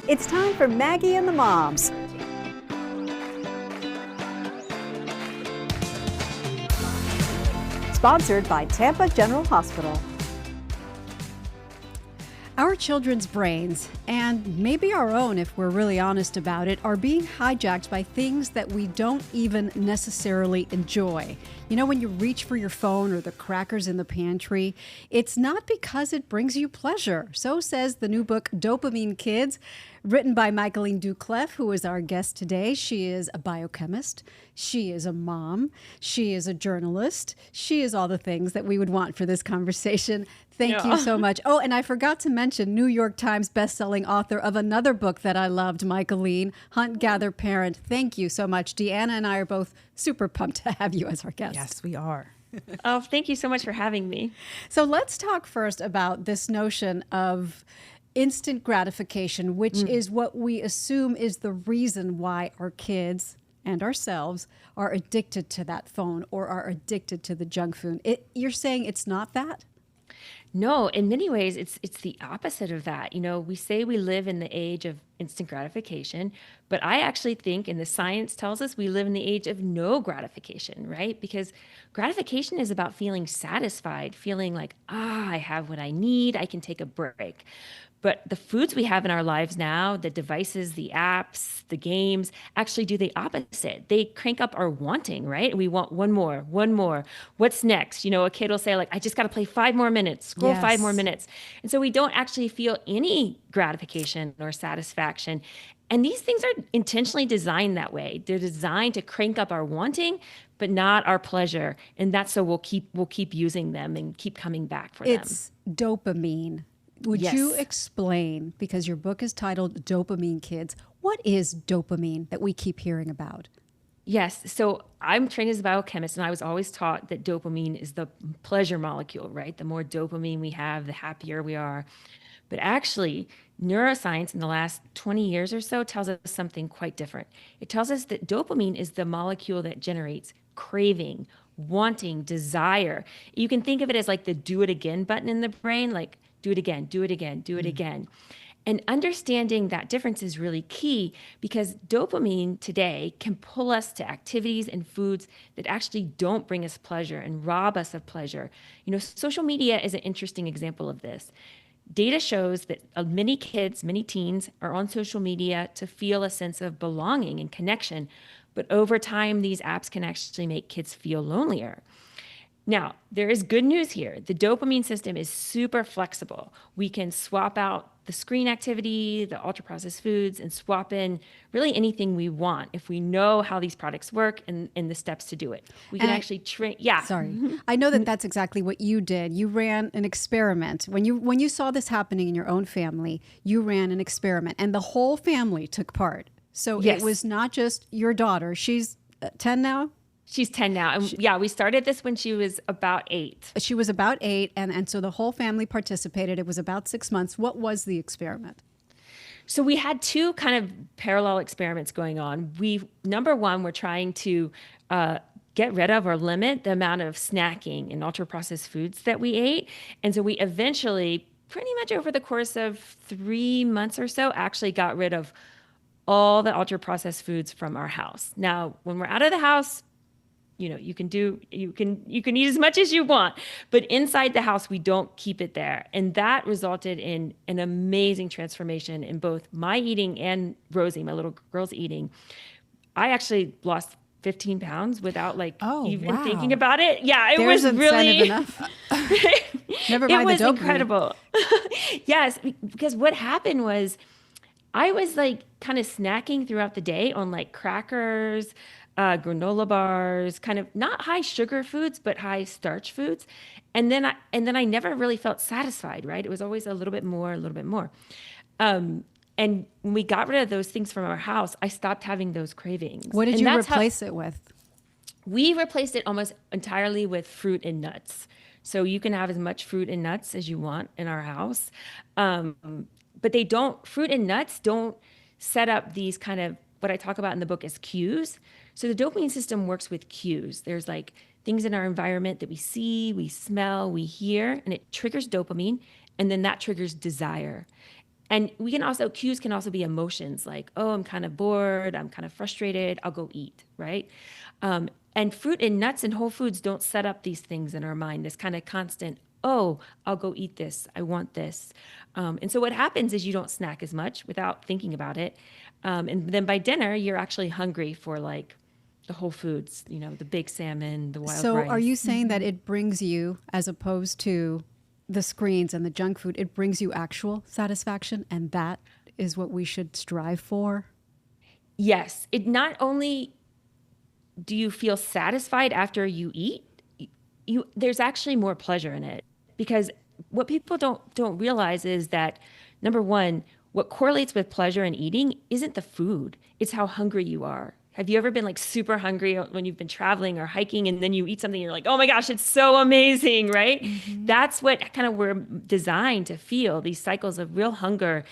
It's time for Maggie and the Moms. Sponsored by Tampa General Hospital. Our children's brains, and maybe our own if we're really honest about it, are being hijacked by things that we don't even necessarily enjoy. You know, when you reach for your phone or the crackers in the pantry, it's not because it brings you pleasure. So says the new book, Dopamine Kids, written by Michaeleen Doucleff, who is our guest today. She is a biochemist. She is a mom. She is a journalist. She is all the things that we would want for this conversation. Thank you so much. Oh, and I forgot to mention New York Times bestselling author of another book that I loved, Michaeleen, Hunt, Gather, Parent. Thank you so much. Deanna and I are both super pumped to have you as our guest. Yes, we are. Oh, thank you so much for having me. So let's talk first about this notion of instant gratification, which is what we assume is the reason why our kids and ourselves are addicted to that phone or are addicted to the junk food. You're saying it's not that? No, in many ways, it's the opposite of that. You know, we say we live in the age of instant gratification, but I actually think, and the science tells us, we live in the age of no gratification, right? Because gratification is about feeling satisfied, feeling like, I have what I need, I can take a break. But the foods we have in our lives now, the devices, the apps, the games, actually do the opposite. They crank up our wanting, right? We want one more. What's next? You know, a kid will say like, I just got to play 5 more minutes, scroll 5 more minutes. And so we don't actually feel any gratification or satisfaction. And these things are intentionally designed that way. They're designed to crank up our wanting, but not our pleasure. And that's so we'll keep using them and keep coming back for them. It's dopamine. Would you explain, because your book is titled Dopamine Kids, what is dopamine that we keep hearing about? Yes. So I'm trained as a biochemist, and I was always taught that dopamine is the pleasure molecule, right? The more dopamine we have, the happier we are. But actually, neuroscience in the last 20 years or so tells us something quite different. It tells us that dopamine is the molecule that generates craving, wanting, desire. You can think of it as like the do it again button in the brain, like do it again, do it again, do it again. And understanding that difference is really key because dopamine today can pull us to activities and foods that actually don't bring us pleasure and rob us of pleasure. You know, social media is an interesting example of this. Data shows that many kids, many teens are on social media to feel a sense of belonging and connection. But over time, these apps can actually make kids feel lonelier. Now, there is good news here. The dopamine system is super flexible. We can swap out the screen activity, the ultra-processed foods, and swap in really anything we want if we know how these products work and the steps to do it. We can actually train. Yeah. Sorry. I know that that's exactly what you did. You ran an experiment. When you saw this happening in your own family, you ran an experiment, and the whole family took part. So it was not just your daughter. She's 10 now? She's 10 now. And we started this when she was about 8. She was about 8. And so the whole family participated. It was about 6 months. What was the experiment? So we had 2 kind of parallel experiments going on. Number one, we're trying to get rid of or limit the amount of snacking and ultra-processed foods that we ate. And so we eventually, pretty much over the course of 3 months or so, actually got rid of all the ultra-processed foods from our house. Now, when we're out of the house, you know, you can eat as much as you want, but inside the house, we don't keep it there. And that resulted in an amazing transformation in both my eating and Rosie, my little girl's eating. I actually lost 15 pounds without even thinking about it. Yeah, it was really enough. Never mind it was the dopamine. Incredible. Yes, because what happened was I was like kind of snacking throughout the day on like crackers, granola bars, kind of not high sugar foods, but high starch foods. And then I never really felt satisfied, right? It was always a little bit more. And when we got rid of those things from our house, I stopped having those cravings. What did you replace it with? We replaced it almost entirely with fruit and nuts. So you can have as much fruit and nuts as you want in our house. But fruit and nuts don't set up these kind of, what I talk about in the book as cues. So the dopamine system works with cues. There's like things in our environment that we see, we smell, we hear, and it triggers dopamine, and then that triggers desire. And cues can also be emotions like, oh, I'm kind of bored, I'm kind of frustrated, I'll go eat, right? And fruit and nuts and whole foods don't set up these things in our mind, this kind of constant, oh, I'll go eat this, I want this. And so what happens is you don't snack as much without thinking about it. And then by dinner, you're actually hungry for like the whole foods, the big salmon, the wild rice. So are you saying that it brings you, as opposed to the screens and the junk food, it brings you actual satisfaction, and that is what we should strive for? Yes. It not only do you feel satisfied after you eat, there's actually more pleasure in it, because what people don't realize is that, number one, what correlates with pleasure in eating isn't the food, it's how hungry you are. Have you ever been like super hungry when you've been traveling or hiking, and then you eat something and you're like, oh my gosh, it's so amazing, right? Mm-hmm. That's what kind of we're designed to feel, these cycles of real hunger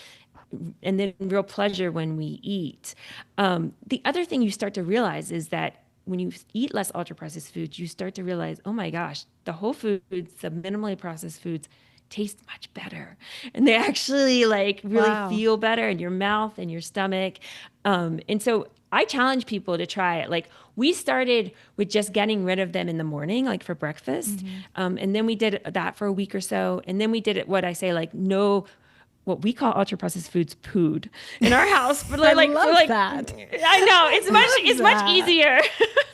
and then real pleasure when we eat. The other thing you start to realize is that when you eat less ultra-processed foods, you start to realize, oh my gosh, the whole foods, the minimally processed foods taste much better. And they actually like really feel better in your mouth and your stomach. And so I challenge people to try it. Like, we started with just getting rid of them in the morning, like for breakfast. And then we did that for a week or so. And then we did it, what I say, like what we call ultra processed foods food in our house. For I love that. I know, it's much easier.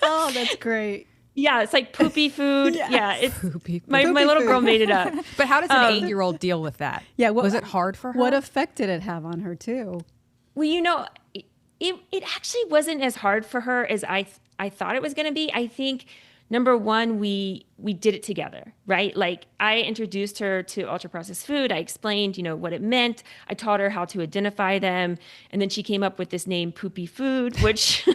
Oh, that's great. Yeah, it's like poopy food. Yes. Yeah, it's poopy my little girl made it up. But how does an 8-year-old deal with that? Yeah, was it hard for her? What effect did it have on her too? Well, it actually wasn't as hard for her as I thought it was going to be. I think, number one, we did it together, right? Like, I introduced her to ultra processed food. I explained, what it meant. I taught her how to identify them. And then she came up with this name, poopy food, which,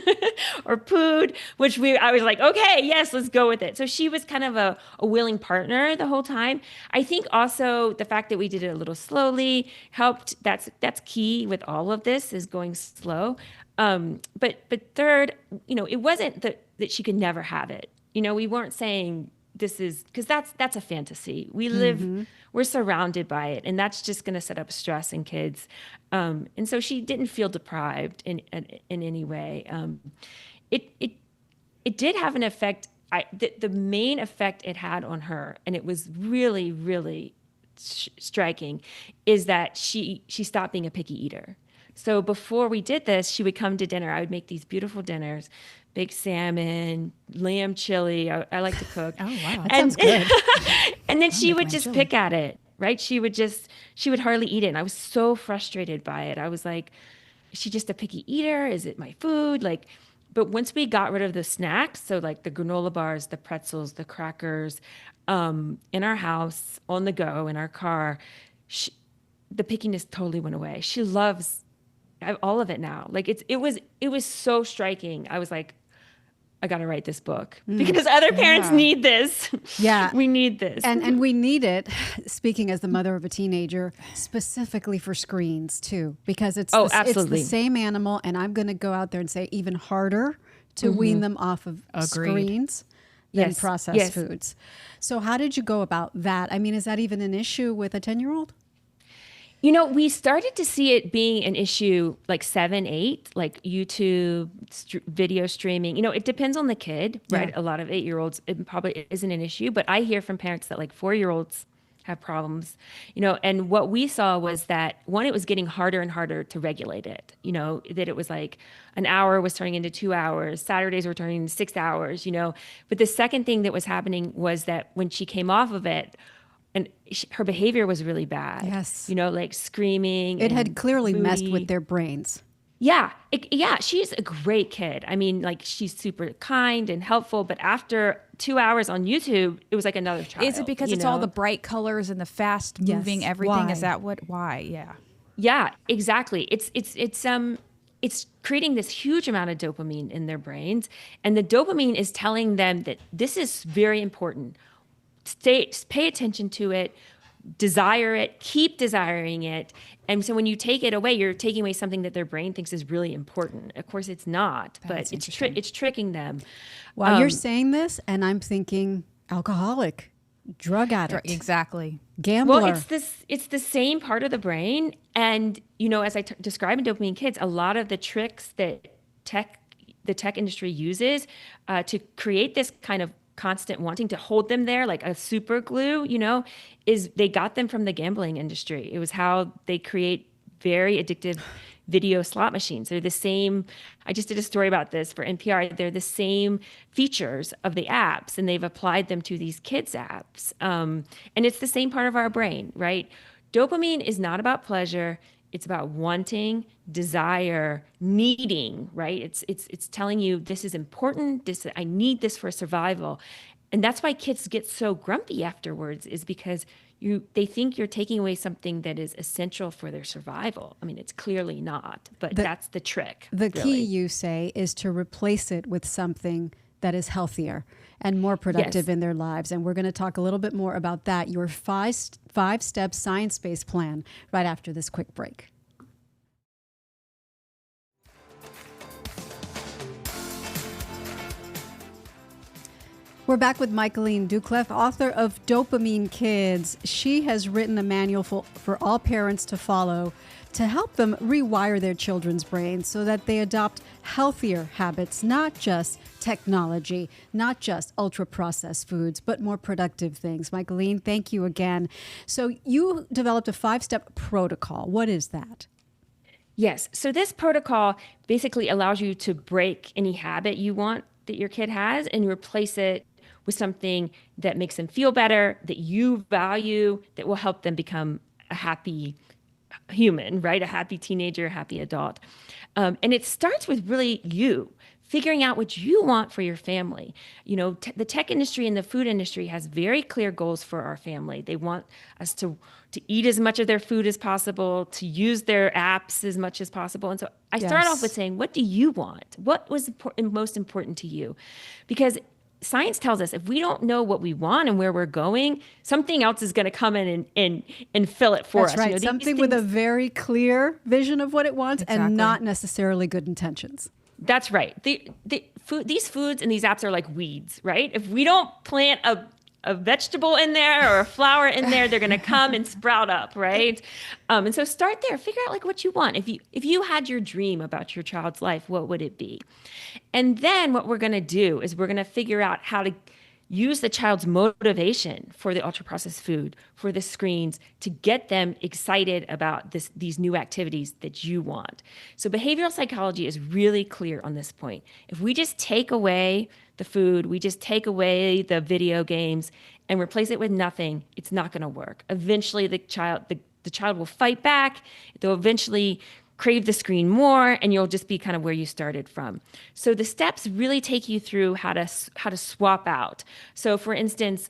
or pood, which I was like, okay, yes, let's go with it. So she was kind of a willing partner the whole time. I think also the fact that we did it a little slowly helped. That's key with all of this, is going slow. But third, it wasn't that she could never have it. We weren't saying this is, because that's a fantasy. We live, we're surrounded by it, and that's just going to set up stress in kids. And so she didn't feel deprived in any way. It did have an effect. The main effect it had on her, and it was really, really striking, is that she stopped being a picky eater. So before we did this, she would come to dinner. I would make these beautiful dinners, big salmon, lamb chili. I like to cook. Oh, wow. That sounds good. And then she would just pick at it, right? She would hardly eat it. And I was so frustrated by it. I was like, is she just a picky eater? Is it my food? But once we got rid of the snacks, so like the granola bars, the pretzels, the crackers, in our house, on the go, in our car, the pickiness totally went away. She loves all of it now. Like, it was so striking. I was like, I got to write this book, because other parents need this. Yeah. We need this. And we need it, speaking as the mother of a teenager, specifically for screens too, because it's the same animal. And I'm going to go out there and say even harder to wean them off of screens than processed foods. So how did you go about that? I mean, is that even an issue with a 10-year-old? We started to see it being an issue like 7, 8, like YouTube, video streaming. It depends on the kid, right? A lot of 8-year-olds, it probably isn't an issue, but I hear from parents that like 4-year-olds have problems, and what we saw was that, one, it was getting harder and harder to regulate it, that it was like an hour was turning into 2 hours, Saturdays were turning into 6 hours, But the second thing that was happening was that when she came off of it, and her behavior was really bad. Yes. Like screaming. It had clearly messed with their brains. Yeah. She's a great kid. I mean, like, she's super kind and helpful, but after 2 hours on YouTube, it was like another child. Is it because it's all the bright colors and the fast moving everything? Why? Is that why? Yeah. Yeah, exactly. It's creating this huge amount of dopamine in their brains, and the dopamine is telling them that this is very important. Pay attention to it, desire it, keep desiring it. And so when you take it away, you're taking away something that their brain thinks is really important. Of course, it's not, but it's tricking them. While you're saying this, and I'm thinking alcoholic Drug addict. Exactly. Gambler. Well, it's the same part of the brain. And, as I describe in Dopamine Kids, a lot of the tricks that the tech industry uses to create this kind of constant wanting to hold them there, like a super glue, is they got them from the gambling industry. It was how they create very addictive video slot machines. They're the same. I just did a story about this for NPR. They're the same features of the apps, and they've applied them to these kids' apps. And it's the same part of our brain, right? Dopamine is not about pleasure. It's about wanting, desire, needing, right? It's telling you this is important. I need this for survival. And that's why kids get so grumpy afterwards, is because they think you're taking away something that is essential for their survival. I mean, it's clearly not, but that's the trick. The key, you say, is to replace it with something that is healthier and more productive in their lives. And we're going to talk a little bit more about that, your five-step science-based plan, right after this quick break. We're back with Michaeleen Doucleff, author of Dopamine Kids. She has written a manual for all parents to follow to help them rewire their children's brains so that they adopt healthier habits, not just technology, not just ultra-processed foods, but more productive things. Michaeleen, thank you again. So you developed a 5-step protocol. What is that? Yes. So this protocol basically allows you to break any habit you want that your kid has and replace it with something that makes them feel better, that you value, that will help them become a happy human, right? A happy teenager, a happy adult. And it starts with really you figuring out what you want for your family. The tech industry and the food industry has very clear goals for our family. They want us to eat as much of their food as possible, to use their apps as much as possible. And so I start off with saying, what do you want? What was most important to you? Because science tells us if we don't know what we want and where we're going, something else is going to come in and fill it for us. That's right. Something with a very clear vision of what it wants and not necessarily good intentions. That's right. These foods and these apps are like weeds, right? If we don't plant a vegetable in there or a flower in there, they're going to come and sprout up, right? And so start there. Figure out like what you want. If you had your dream about your child's life, what would it be? And then what we're going to do is we're going to figure out how to use the child's motivation for the ultra-processed food, for the screens, to get them excited about these new activities that you want. So behavioral psychology is really clear on this point. If we just take away the food, we just take away the video games and replace it with nothing, it's not going to work. Eventually, the child will fight back. They'll eventually crave the screen more, and you'll just be kind of where you started from. So the steps really take you through how to swap out. So for instance,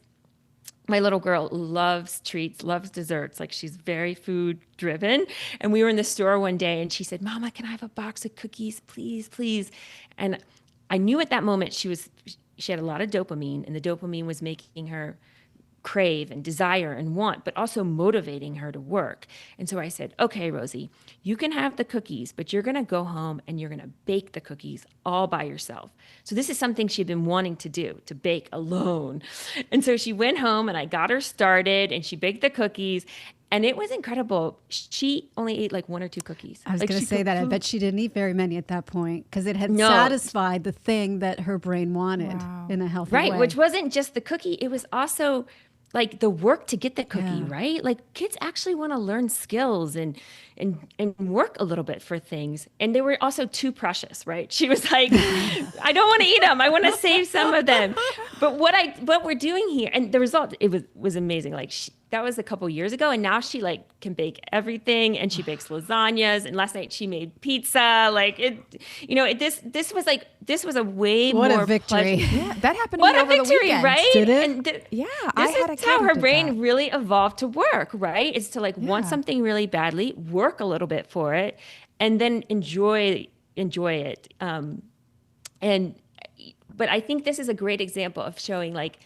my little girl loves treats, loves desserts. Like, she's very food driven. And we were in the store one day and she said, "Mama, can I have a box of cookies, please, please?" And I knew at that moment she had a lot of dopamine, and the dopamine was making her crave and desire and want, but also motivating her to work. And so I said, "Okay, Rosie, you can have the cookies, but you're going to go home and you're going to bake the cookies all by yourself." So this is something she'd been wanting to do, to bake alone. And so she went home and I got her started and she baked the cookies. And it was incredible. She only ate like 1 or 2 cookies. I was going to say that. I bet she didn't eat very many at that point because it had satisfied the thing that her brain wanted in a healthy way. Right, which wasn't just the cookie. It was also like the work to get the cookie, right? Like, kids actually want to learn skills and work a little bit for things. And they were also too precious, right? She was like, "I don't want to eat them. I want to save some of them." But what we're doing here, and the result, it was amazing. Like, that was a couple years ago, and now she like can bake everything, and she bakes lasagnas. And last night she made pizza. Like, this was a way what more a victory. Yeah, that happened what to a me over victory, the weekend. right? Did it? And I this had a is how kid her who did brain that. really evolved to work, right? Is to like want something really badly, work a little bit for it, and then enjoy it. But I think this is a great example of showing like,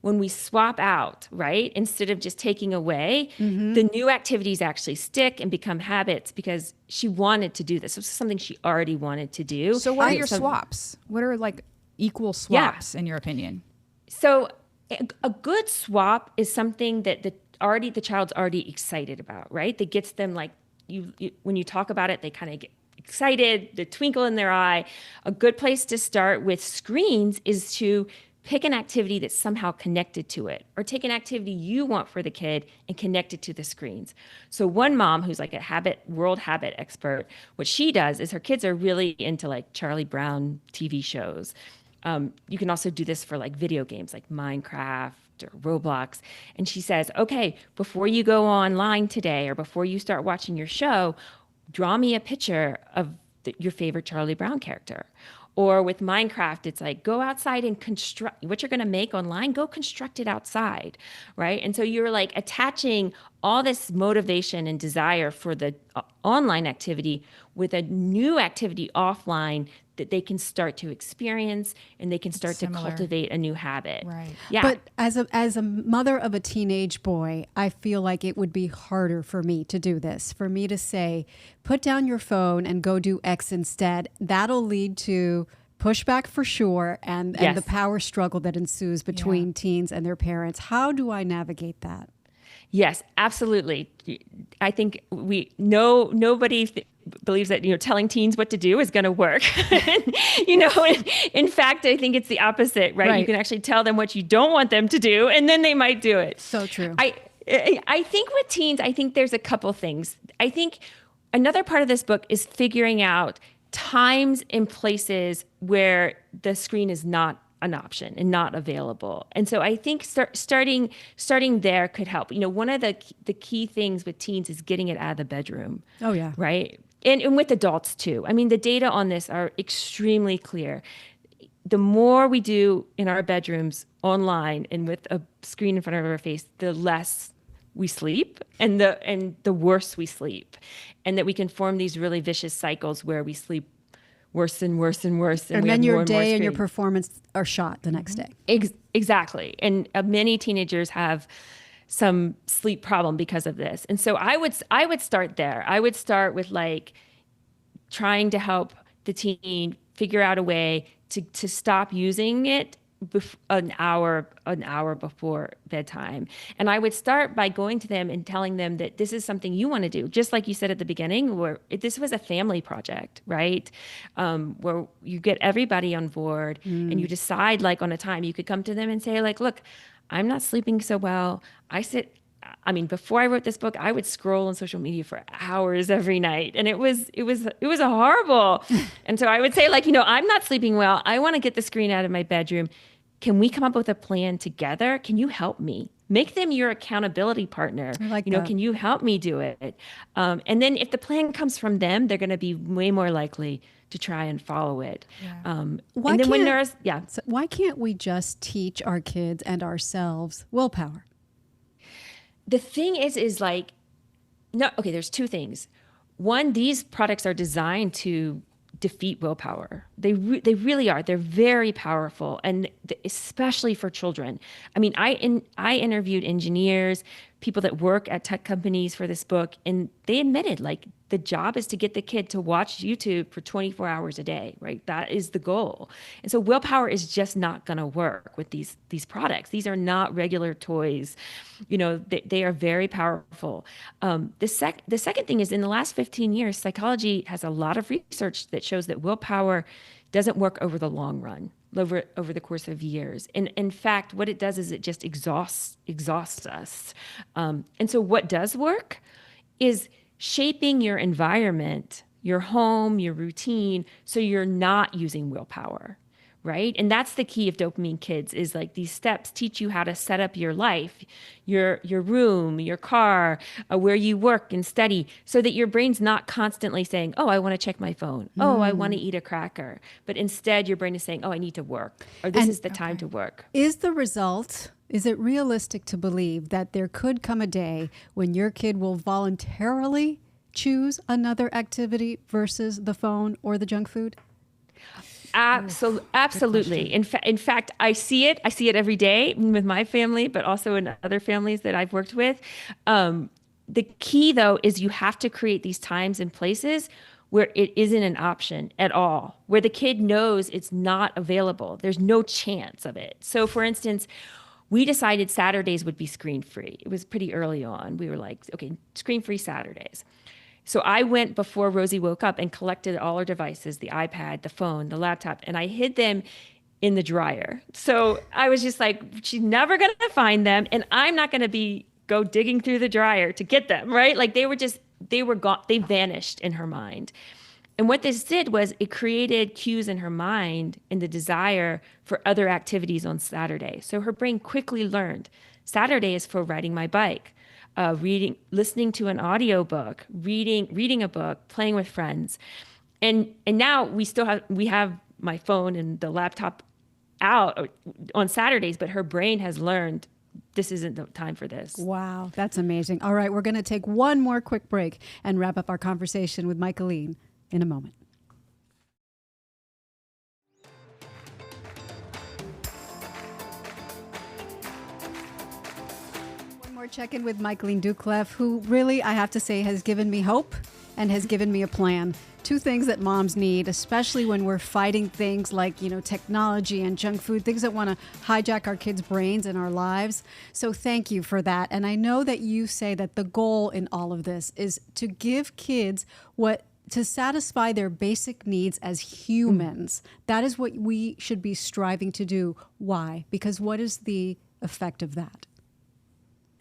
when we swap out, right, instead of just taking away, the new activities actually stick and become habits because she wanted to do this. This was something she already wanted to do. So what are your swaps? What are like equal swaps in your opinion? So A good swap is something that the child's already excited about, right? That gets them like you when you talk about it, they kind of get excited, the twinkle in their eye. A good place to start with screens is to pick an activity that's somehow connected to it, or take an activity you want for the kid and connect it to the screens. So one mom who's like a world habit expert, what she does is her kids are really into like Charlie Brown TV shows. You can also do this for like video games like Minecraft or Roblox. And she says, okay, before you go online today or before you start watching your show, draw me a picture of your favorite Charlie Brown character. Or with Minecraft, it's like, go outside and construct what you're going to make online, go construct it outside, right? And so you're like attaching all this motivation and desire for the online activity with a new activity offline that they can start to experience, and they can start to cultivate a new habit. Right. Yeah. But as a mother of a teenage boy, I feel like it would be harder for me to do this, for me to say, put down your phone and go do X instead. That'll lead to pushback for sure, and the power struggle that ensues between teens and their parents. How do I navigate that? Yes, absolutely. I think nobody believes that telling teens what to do is going to work. In fact, I think it's the opposite, right? You can actually tell them what you don't want them to do, and then they might do it. So true. I think with teens, I think there's a couple things. I think another part of this book is figuring out times and places where the screen is not an option and not available. And so I think starting there could help. One of the key things with teens is getting it out of the bedroom. Oh yeah. Right. And with adults too. I mean, the data on this are extremely clear. The more we do in our bedrooms online and with a screen in front of our face, the less we sleep and the worse we sleep. And that we can form these really vicious cycles where we sleep worse and worse and worse. And then your day and your performance are shot the next day. Exactly. And many teenagers have some sleep problem because of this. And so I would start there. I would start with like trying to help the teen figure out a way to stop using it an hour before bedtime. And I would start by going to them and telling them that this is something you want to do, just like you said at the beginning, where this was a family project, right? Where you get everybody on board and you decide like on a time. You could come to them and say like, look, I'm not sleeping so well. Before I wrote this book, I would scroll on social media for hours every night, and it was a horrible. And so I would say like, I'm not sleeping well. I want to get the screen out of my bedroom. Can we come up with a plan together? Can you help me? Make them your accountability partner. I like that. Can you help me do it? And then if the plan comes from them, they're going to be way more likely to try and follow it. Yeah. So why can't we just teach our kids and ourselves willpower? The thing is like, no, okay, there's two things. One, these products are designed to defeat willpower. They really are. They're very powerful, and especially for children. I mean, I interviewed engineers, people that work at tech companies for this book, and they admitted like the job is to get the kid to watch YouTube for 24 hours a day, right? That is the goal. And so willpower is just not going to work with these products. These are not regular toys. They are very powerful. The second thing is, in the last 15 years, psychology has a lot of research that shows that willpower doesn't work over the long run, over the course of years. And in fact, what it does is it just exhausts us. And so what does work is shaping your environment, your home, your routine, so you're not using willpower, right? And that's the key of Dopamine Kids, is like these steps teach you how to set up your life, your room, your car, where you work and study, so that your brain's not constantly saying, oh, I want to check my phone. Oh, I want to eat a cracker. But instead your brain is saying, oh, I need to work, or this is the time to work. Is it realistic to believe that there could come a day when your kid will voluntarily choose another activity versus the phone or the junk food? Absolutely. In fact, I see it every day with my family, but also in other families that I've worked with. The key, though, is you have to create these times and places where it isn't an option at all, where the kid knows it's not available. There's no chance of it. So, for instance, we decided Saturdays would be screen-free. It was pretty early on. We were like, okay, screen-free Saturdays. So I went before Rosie woke up and collected all her devices, the iPad, the phone, the laptop, and I hid them in the dryer. So I was just like, she's never going to find them, and I'm not going to go digging through the dryer to get them, right? Like they were gone, they vanished in her mind. And what this did was it created cues in her mind and the desire for other activities on Saturday. So her brain quickly learned Saturday is for riding my bike, reading, listening to an audiobook, reading a book, playing with friends. And now we have my phone and the laptop out on Saturdays, but her brain has learned this isn't the time for this. Wow, that's amazing. All right, we're going to take one more quick break and wrap up our conversation with Michaeleen in a moment. One more check-in with Michaeleen Doucleff, who really, I have to say, has given me hope and has given me a plan. Two things that moms need, especially when we're fighting things like, technology and junk food, things that want to hijack our kids' brains and our lives. So thank you for that. And I know that you say that the goal in all of this is to give kids to satisfy their basic needs as humans. That is what we should be striving to do. Why? Because what is the effect of that?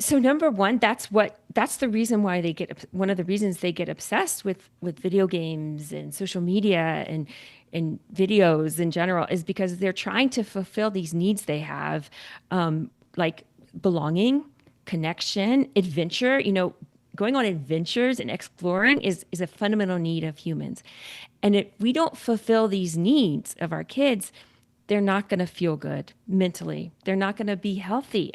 So number one, that's the reason why one of the reasons they get obsessed with video games and social media and videos in general is because they're trying to fulfill these needs they have, like belonging, connection, adventure. Going on adventures and exploring is a fundamental need of humans. And if we don't fulfill these needs of our kids, they're not going to feel good mentally. They're not going to be healthy.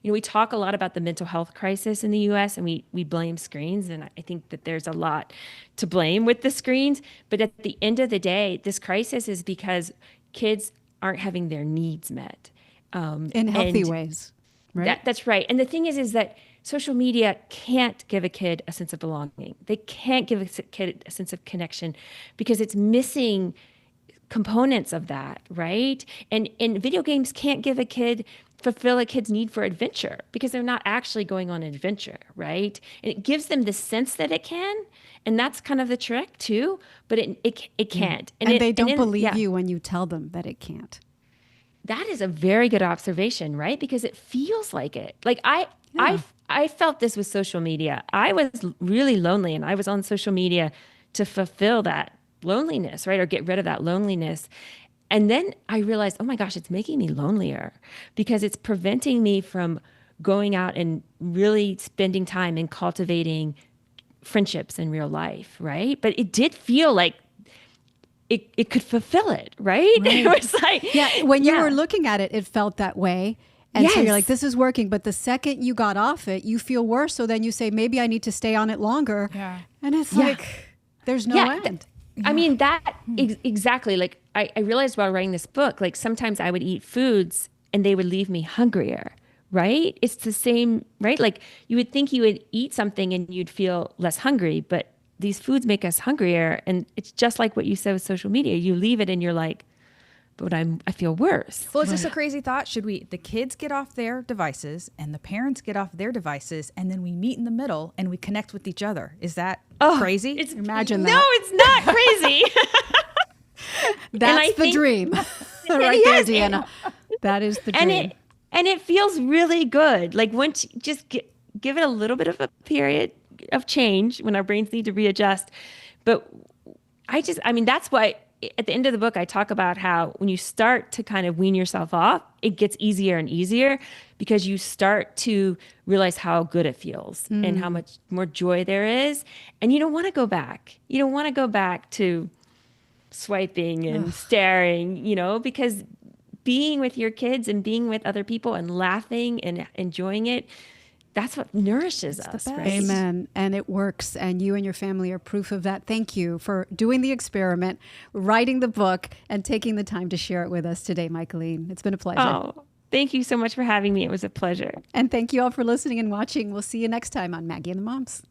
We talk a lot about the mental health crisis in the US, and we blame screens. And I think that there's a lot to blame with the screens. But at the end of the day, this crisis is because kids aren't having their needs met. In healthy ways, right? That's right. And the thing is that social media can't give a kid a sense of belonging. They can't give a kid a sense of connection because it's missing components of that, right? And video games can't fulfill a kid's need for adventure because they're not actually going on an adventure, right? And it gives them the sense that it can, and that's kind of the trick too, but it can't. And they don't believe you when you tell them that it can't. That is a very good observation, right? Because it feels like it. Like I felt this with social media. I was really lonely, and I was on social media to fulfill that loneliness, right? Or get rid of that loneliness. And then I realized, oh my gosh, it's making me lonelier because it's preventing me from going out and really spending time and cultivating friendships in real life, right? But it did feel like it could fulfill it, right? It was like, when you were looking at it, it felt that way. And so you're like, this is working. But the second you got off it, you feel worse. So then you say, maybe I need to stay on it longer. Yeah. And it's like, there's no end. I mean, exactly. Like I realized while writing this book, like sometimes I would eat foods and they would leave me hungrier, right? It's the same, right? Like you would think you would eat something and you'd feel less hungry, but these foods make us hungrier. And it's just like what you said with social media. You leave it and you're like, but I feel worse. Well, is this a crazy thought? Should the kids get off their devices and the parents get off their devices, and then we meet in the middle and we connect with each other? Is that crazy? Imagine that. No, it's not crazy. That's the dream. Right there, Deanna. That is the dream. And it feels really good. Like once you just give it a little bit of a period of change when our brains need to readjust. But that's why at the end of the book, I talk about how when you start to kind of wean yourself off, it gets easier and easier because you start to realize how good it feels and how much more joy there is. And you don't want to go back. You don't want to go back to swiping and staring, because being with your kids and being with other people and laughing and enjoying it, that's what nourishes us, right? Amen. And it works. And you and your family are proof of that. Thank you for doing the experiment, writing the book, and taking the time to share it with us today, Michaeleen. It's been a pleasure. Oh, thank you so much for having me. It was a pleasure. And thank you all for listening and watching. We'll see you next time on Maggie and the Moms.